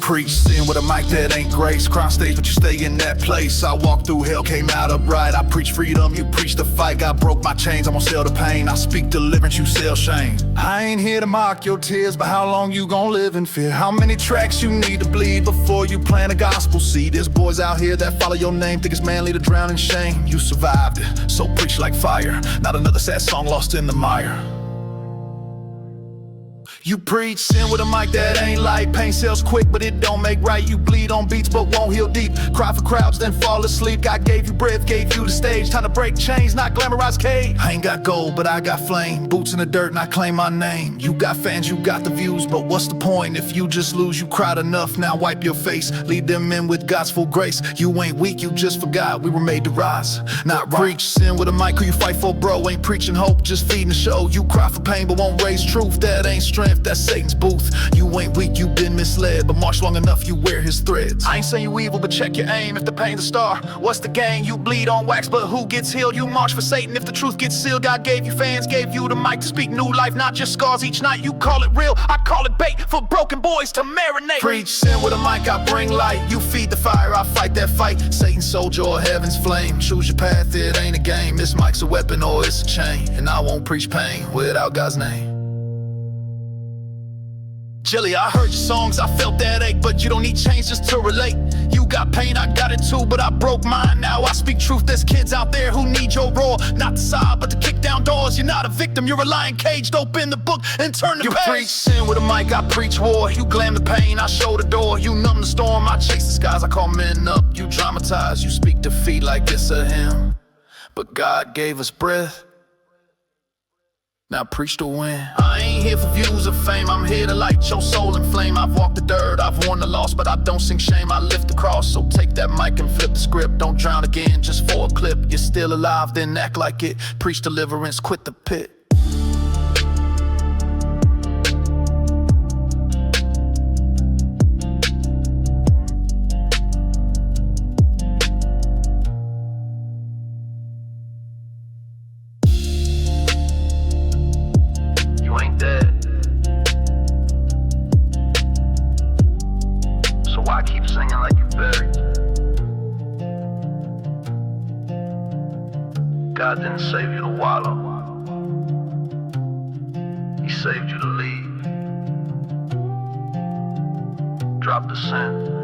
preach sin with a mic that ain't grace. Crown stage, but you stay in that place. I walked through hell, came out upright. I preach freedom, you preach the fight. God broke my chains, I'm gonna sell the pain. I speak deliverance, you sell shame. I ain't here to mock your tears, but how long you gon' live in fear? How many tracks you need to bleed before you plant a gospel seed? There's boys out here that follow your name, think it's manly to drown in shame. You survived it, so preach like fire. Not another sad song lost in the mire. You preach sin with a mic that ain't light. Pain sells quick, but it don't make right. You bleed on beats, but won't heal deep. Cry for crowds, then fall asleep. God gave you breath, gave you the stage. Time to break chains, not glamorize cage. I ain't got gold, but I got flame. Boots in the dirt, and I claim my name. You got fans, you got the views, but what's the point if you just lose? You cried enough, now wipe your face. Lead them in with God's full grace. You ain't weak, you just forgot we were made to rise. Not preach sin with a mic, who you fight for, bro? Ain't preaching hope, just feeding the show. You cry for pain, but won't raise truth. That ain't strength, that's Satan's booth. You ain't weak, you been misled, but march long enough, you wear his threads. I ain't saying you evil, but check your aim. If the pain's a star, what's the gain? You bleed on wax, but who gets healed? You march for Satan. If the truth gets sealed, God gave you fans, gave you the mic to speak new life, not just scars each night. You call it real, I call it bait for broken boys to marinate. Preach sin with a mic, I bring light. You feed the fire, I fight that fight. Satan's soldier or heaven's flame. Choose your path, it ain't a game. This mic's a weapon or it's a chain, and I won't preach pain without God's name. Jelly, I heard your songs, I felt that ache, but you don't need change just to relate. You got pain, I got it too, but I broke mine. Now I speak truth, there's kids out there who need your roar. Not to sob, but to kick down doors. You're not a victim, you're a lion caged. Open the book and turn the page. You preach sin with a mic, I preach war. You glam the pain, I show the door. You numb the storm, I chase the skies, I call men up. You dramatize, you speak defeat like it's a hymn. But God gave us breath, now preach to win. I ain't here for views or fame, I'm here to light your soul in flame. I've walked the dirt, I've worn the loss, but I don't sing shame, I lift the cross. So take that mic and flip the script. Don't drown again just for a clip. You're still alive, then act like it. Preach deliverance, quit the pit. Why keep singing like you buried? God didn't save you to wallow, He saved you to leave. Drop the sin.